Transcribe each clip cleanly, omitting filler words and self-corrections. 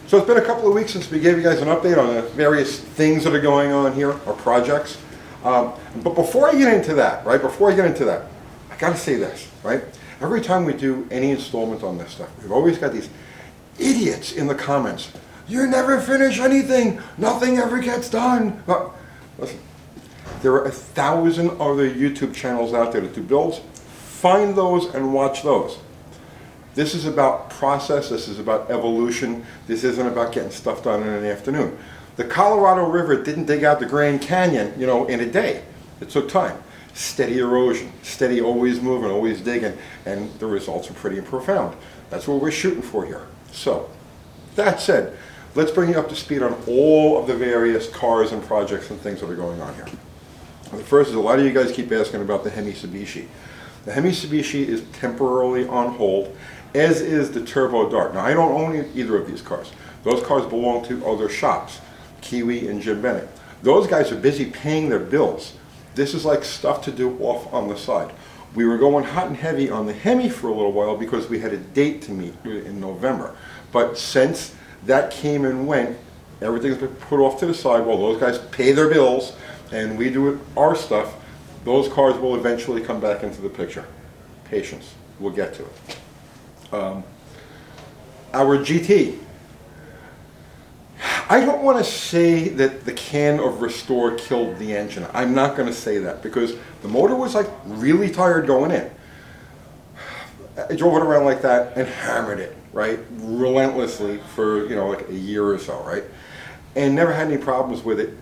So it's been a couple of weeks since we gave you guys an update on the various things that are going on here, or projects. But before I get into that, right, I gotta say this, right? Every time we do any installment on this stuff, we've always got these idiots in the comments. You never finish anything, nothing ever gets done. Listen, there are 1,000 other YouTube channels out there that do builds. Find those and watch those. This is about process, this is about evolution, this isn't about getting stuff done in an afternoon. The Colorado River didn't dig out the Grand Canyon, in a day. It took time. Steady erosion, steady always moving, always digging, and the results are pretty profound. That's what we're shooting for here. So, that said, let's bring you up to speed on all of the various cars and projects and things that are going on here. The first is, a lot of you guys keep asking about the Hemi Mitsubishi. The Hemi Mitsubishi is temporarily on hold, as is the Turbo Dart. Now, I don't own either of these cars. Those cars belong to other shops, Kiwi and Jim Bennett. Those guys are busy paying their bills. This is like stuff to do off on the side. We were going hot and heavy on the Hemi for a little while because we had a date to meet in November. But since that came and went, everything's been put off to the side while those guys pay their bills and we do our stuff. Those cars will eventually come back into the picture. Patience. We'll get to it. Our GT. I don't want to say that the can of Restore killed the engine. I'm not going to say that because the motor was like really tired going in. I drove it around like that and hammered it, right, relentlessly for, like a year or so, right, and never had any problems with it.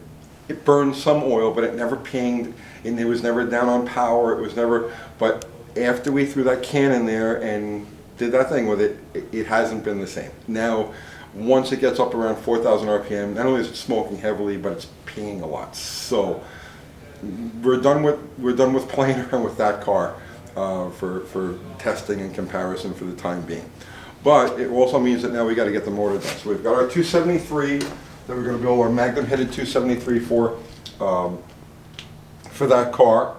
It burned some oil, but it never pinged, and it was never down on power. It was never, but after we threw that can in there and did that thing with it, it hasn't been the same. Now, once it gets up around 4,000 RPM, not only is it smoking heavily, but it's pinging a lot. So we're done with playing around with that car for testing and comparison for the time being. But it also means that now we got to get the motor done. So we've got our 273 that we're going to build, our Magnum headed 273 for that car.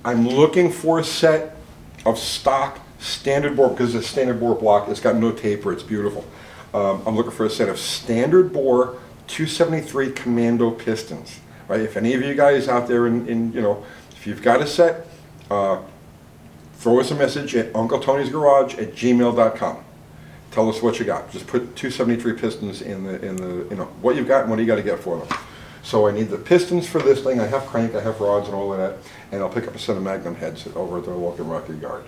I'm looking for a set of stock standard bore, because it's a standard bore block. It's got no taper. It's beautiful. I'm looking for a set of standard bore 273 Commando pistons. Right? If any of you guys out there, if you've got a set, throw us a message at uncletonysgarage@gmail.com. Tell us what you got. Just put 273 pistons in the what you've got and what you got to get for them. So I need the pistons for this thing. I have crank, I have rods and all of that, and I'll pick up a set of Magnum heads over at the local market yard.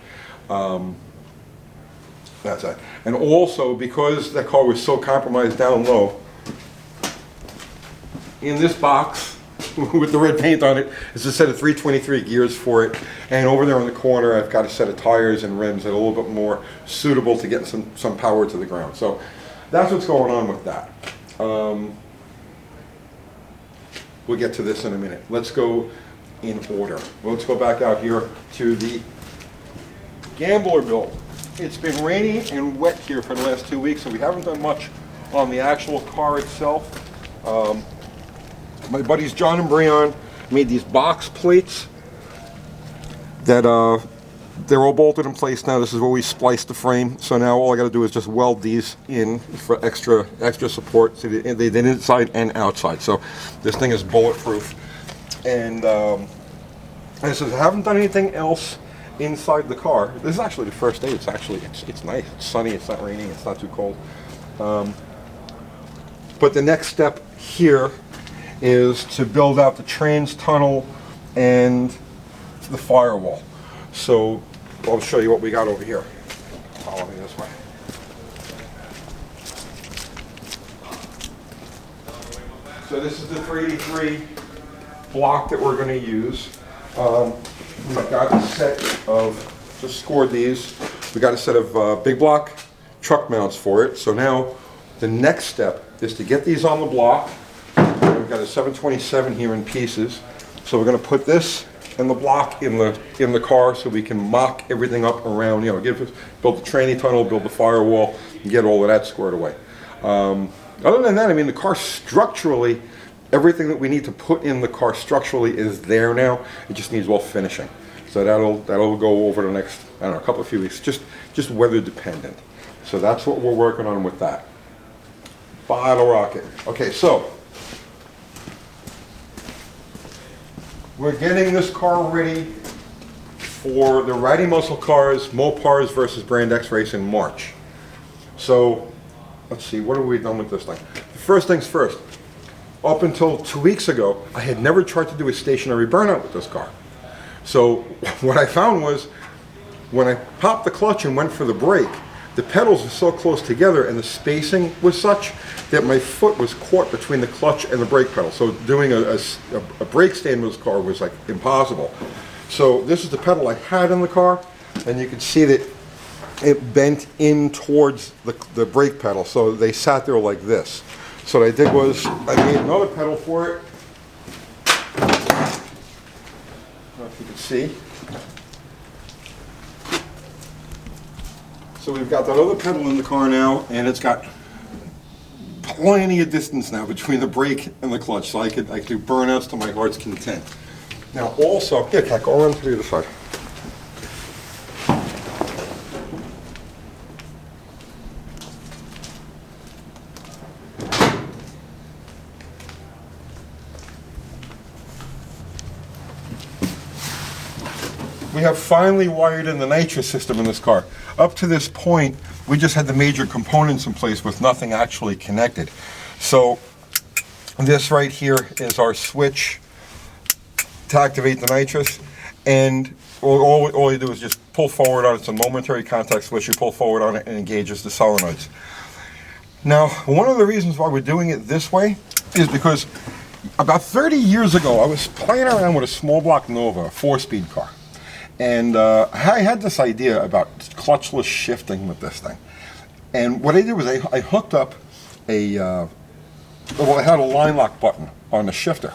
That's that. And also, because that car was so compromised down low, in this box with the red paint on it is a set of 323 gears for it, and over there in the corner I've got a set of tires and rims that are a little bit more suitable to get some power to the ground. So that's what's going on with that. We'll get to this in a minute. Let's go in order. Let's go back out here to the Gambler build. It's been rainy and wet here for the last 2 weeks, so we haven't done much on the actual car itself. My buddies John and Breon made these box plates that they're all bolted in place now. This is where we spliced the frame. So now all I got to do is just weld these in for extra support. So they did inside and outside. So this thing is bulletproof. And I said I haven't done anything else inside the car. This is actually the first day. It's nice. It's sunny. It's not raining. It's not too cold. But the next step here is to build out the trans tunnel and the firewall. So I'll show you what we got over here. Follow me this way. So this is the 383 block that we're going to use. We've got a set of, just scored these, we got a set of big block truck mounts for it. So now the next step is to get these on the block. We've got a 727 here in pieces. So we're going to put this and the block in the car so we can mock everything up around, build the tranny tunnel, build the firewall, and get all of that squared away. Other than that, I mean, the car structurally, everything that we need to put in the car structurally is there now. It just needs well finishing. So that'll go over the next, I don't know, few weeks, just weather dependent. So that's what we're working on with that. Bottle rocket. Okay, so we're getting this car ready for the Riding Muscle Cars Mopars versus Brand X race in March. So let's see, what have we done with this thing? First things first, up until 2 weeks ago, I had never tried to do a stationary burnout with this car. So what I found was when I popped the clutch and went for the brake, the pedals were so close together and the spacing was such that my foot was caught between the clutch and the brake pedal. So doing a brake stand with this car was like impossible. So this is the pedal I had in the car, and you can see that it bent in towards the brake pedal, so they sat there like this. So what I did was I made another pedal for it. I don't know if you can see. So we've got that other pedal in the car now, and it's got plenty of distance now between the brake and the clutch, so I could do burnouts to my heart's content. Now also, yeah, Kat, go around to the other side. We have finally wired in the nitrous system in this car. Up to this point, we just had the major components in place with nothing actually connected. So this right here is our switch to activate the nitrous, and all you do is just pull forward on it. It's a momentary contact switch. You pull forward on it and engages the solenoids. Now, one of the reasons why we're doing it this way is because about 30 years ago, I was playing around with a small block Nova, a 4-speed car. And I had this idea about clutchless shifting with this thing. And what I did was I hooked up I had a line lock button on the shifter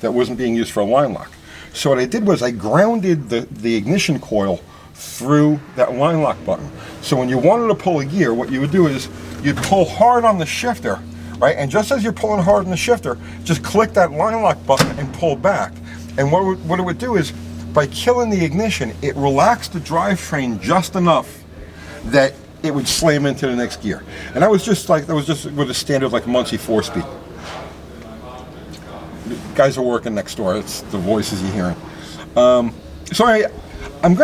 that wasn't being used for a line lock. So what I did was I grounded the ignition coil through that line lock button. So when you wanted to pull a gear, what you would do is you'd pull hard on the shifter, right? And just as you're pulling hard on the shifter, just click that line lock button and pull back. And what it would do is, by killing the ignition, it relaxed the drivetrain just enough that it would slam into the next gear. And that was just with a standard like Muncie 4-speed. Guys are working next door. It's the voices you're hearing. So I'm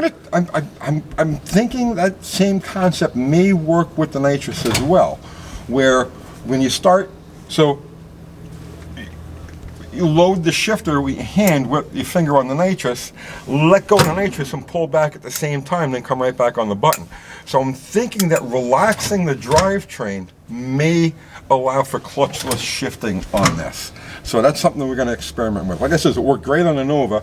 thinking that same concept may work with the nitrous as well, where when you start, so you load the shifter with your hand with your finger on the nitrous, let go of the nitrous and pull back at the same time, then come right back on the button. So I'm thinking that relaxing the drivetrain may allow for clutchless shifting on this. So that's something that we're going to experiment with. Like I said, it worked great on the Nova.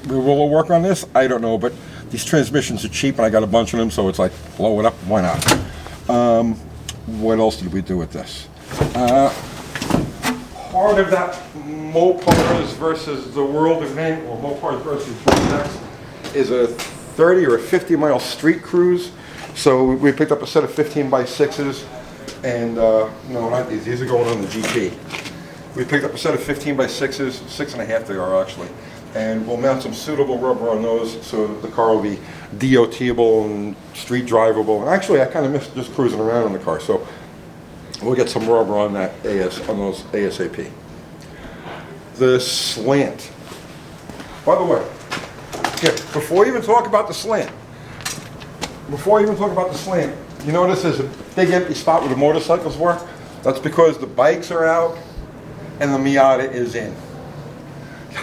Will it work on this? I don't know, but these transmissions are cheap and I got a bunch of them, so it's like, blow it up, why not? What else did we do with this? Part of that Mopars versus the World event, or Mopars versus Brand X, is a 30 or a 50 mile street cruise. So we picked up a set of 15x6s, and no, not these are going on the GP. We picked up a set of 15x6s, 6.5 they are actually, and we'll mount some suitable rubber on those so that the car will be DOT-able and street drivable. And actually, I kind of missed just cruising around in the car, so we'll get some rubber on that on those ASAP. The slant. By the way, before you even talk about the slant, you notice there's a big empty spot where the motorcycles were? That's because the bikes are out and the Miata is in.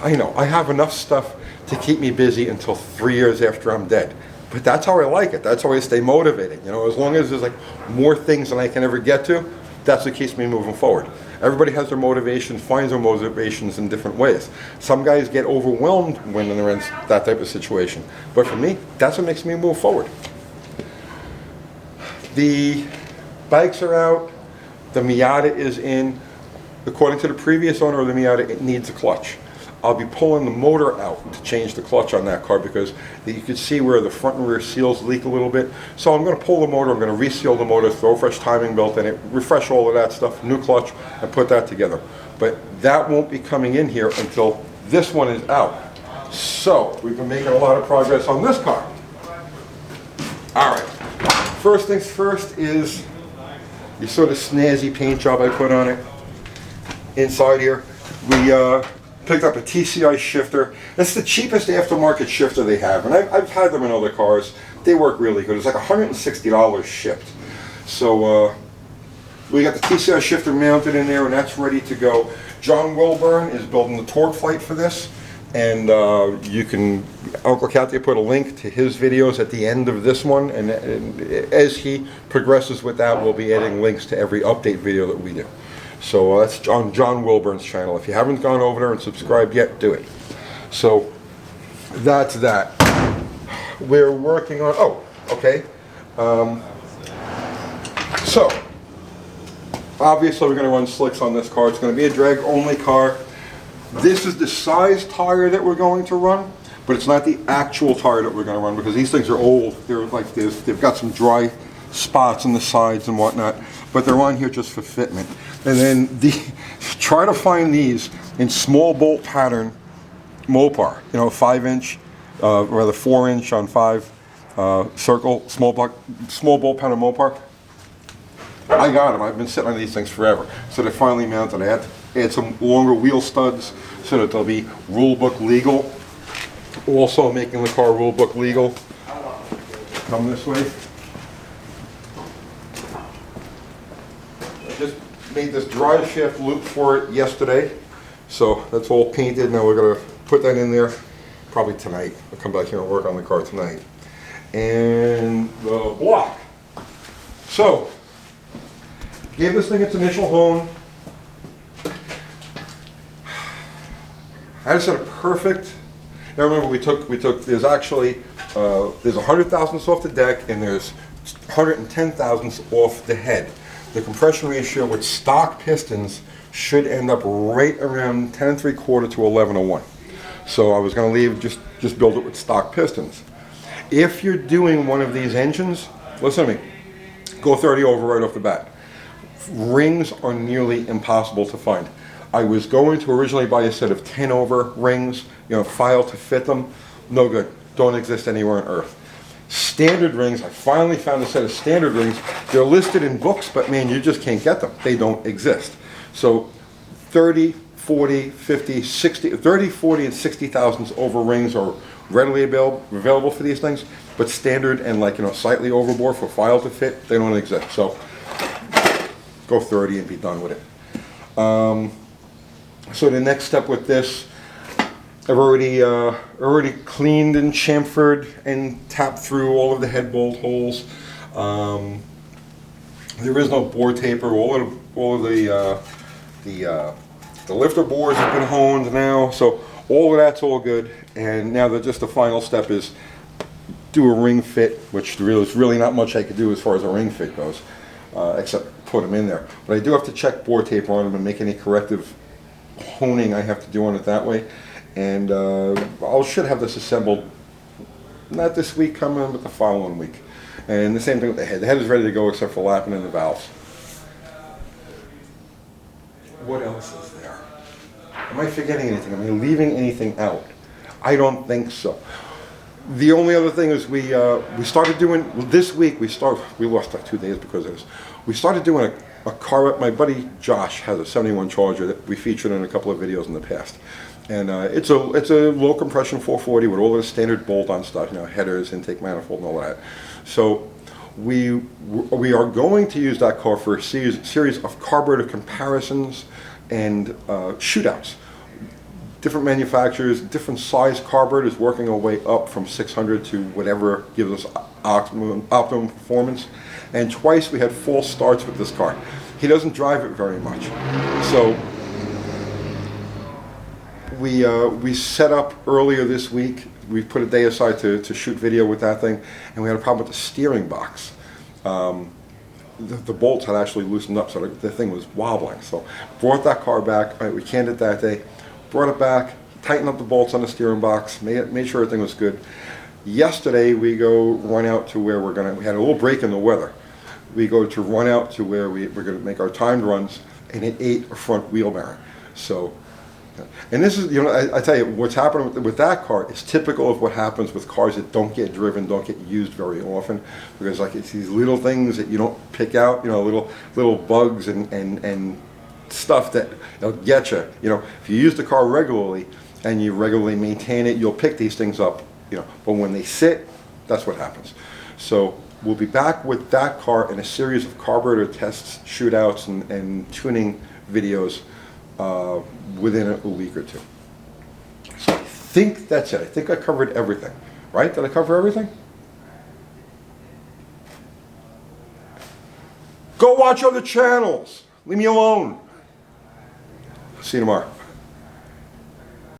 I know, I have enough stuff to keep me busy until 3 years after I'm dead. But that's how I like it. That's how I stay motivated. You know, as long as there's like more things than I can ever get to, that's what keeps me moving forward. Everybody has their motivations, finds their motivations in different ways. Some guys get overwhelmed when they're in that type of situation. But for me, that's what makes me move forward. The bikes are out. The Miata is in. According to the previous owner of the Miata, it needs a clutch. I'll be pulling the motor out to change the clutch on that car because you can see where the front and rear seals leak a little bit. So I'm going to pull the motor, I'm going to reseal the motor, throw a fresh timing belt in it, refresh all of that stuff, new clutch, and put that together. But that won't be coming in here until this one is out. So we've been making a lot of progress on this car. All right. First things first is You saw the snazzy paint job I put on it. Inside here, we picked up a TCI shifter. That's the cheapest aftermarket shifter they have, and I've had them in other cars. They work really good. It's like $160 shipped. So we got the TCI shifter mounted in there, and that's ready to go. John Wilburn is building the torque flight for this, and you can, Uncle Kathy put a link to his videos at the end of this one, and as he progresses with that, we'll be adding links to every update video that we do. So that's on John Wilburn's channel. If you haven't gone over there and subscribed yet, do it. So that's that. We're working on, oh, okay. So, obviously we're going to run slicks on this car. It's going to be a drag-only car. This is the size tire that we're going to run, but it's not the actual tire that we're going to run because these things are old. They're like this. They've got some dry spots on the sides and whatnot, but they're on here just for fitment. And then try to find these in small bolt pattern Mopar, you know, 5-inch, rather 4-inch on 5 circle, small bolt pattern Mopar. I got them. I've been sitting on these things forever. So they're finally mounted. I had to add some longer wheel studs so that they'll be rule book legal. Also making the car rule book legal. Come this way. I just made this drive shaft loop for it yesterday. So that's all painted. Now we're going to put that in there probably tonight. I'll come back here and work on the car tonight. And the block. So, gave this thing its initial hone. I just had a perfect. Now remember, we took. There's actually there's 100 thousandths off the deck, and there's 110 thousandths off the head. The compression ratio with stock pistons should end up right around 10 3/4 to 11:1. So I was going to leave just build it with stock pistons. If you're doing one of these engines, listen to me. Go 30 over right off the bat. Rings are nearly impossible to find. I was going to originally buy a set of 10 over rings, you know, file to fit them. No good. Don't exist anywhere on earth. Standard rings, I finally found a set of standard rings. They're listed in books, but man, you just can't get them. They don't exist. So 30, 40, 50, 60, 30, 40, and 60 thousandths over rings are readily available for these things, but standard and like, you know, slightly overbore for file to fit, they don't exist. So go 30 and be done with it. So the next step with this, I've already cleaned and chamfered and tapped through all of the head bolt holes. There is no bore taper. All of the lifter bores have been honed now, so all of that's all good. And now that just the final step is do a ring fit, which there's really not much I could do as far as a ring fit goes, except put them in there. But I do have to check bore taper on them and make any corrective honing I have to do on it that way. And I should have this assembled, not this week coming, but the following week. And the same thing with the head. The head is ready to go except for lapping in the valves. What else is there? Am I forgetting anything? Am I leaving anything out? I don't think so. The only other thing is we started doing, this week we lost like 2 days because of this. We started doing a car, my buddy Josh has a 71 Charger that we featured in a couple of videos in the past. And it's a low compression 440 with all the standard bolt-on stuff, you know, headers, intake manifold, and all that. So we are going to use that car for a series of carburetor comparisons and shootouts. Different manufacturers, different size carburetors, working our way up from 600 to whatever gives us optimum performance. And twice we had false starts with this car. He doesn't drive it very much, so we set up earlier this week. We put a day aside to shoot video with that thing, and we had a problem with the steering box. The bolts had actually loosened up, so the thing was wobbling. So brought that car back. We canned it that day, brought it back, tightened up the bolts on the steering box, made sure everything was good. Yesterday we go run out to where we had a little break in the weather. We go to run out to where we're going to make our timed runs, and it ate a front wheel bearing. So And this is, I tell you, what's happening with that car is typical of what happens with cars that don't get driven, don't get used very often, because like it's these little things that you don't pick out, little bugs and stuff that get you. If you use the car regularly and you regularly maintain it, you'll pick these things up. But when they sit, that's what happens. So we'll be back with that car in a series of carburetor tests, shootouts, and tuning videos within a week or two. So I think that's it. I think I covered everything. Right? Did I cover everything? Go watch other channels. Leave me alone. See you tomorrow.